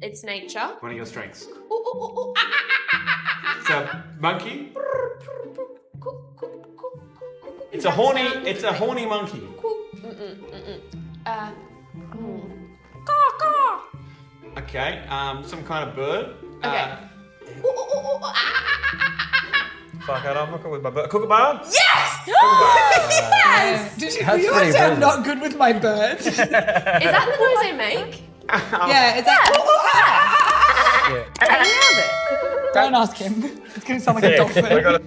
It's nature. One of your strengths. Ooh, ooh, ooh, ooh, ah, ah, ah, ah, ah. It's a monkey. It's a horny monkey. Caw, caw. Okay, some kind of bird. Okay. Ooh, ooh, ooh, ooh, ah, ah, ah, ah, Fuck, I'm not good with my bird. Kookaburra? ah. Yes! Did you That's realize pretty I'm brilliant. not good with my birds? Is that the noise I make? Yeah, it's like, "Ooh, ooh, ah, ah, ah, Yeah. I nailed it. ah." Don't ask him. It's going to sound like a dolphin. I got a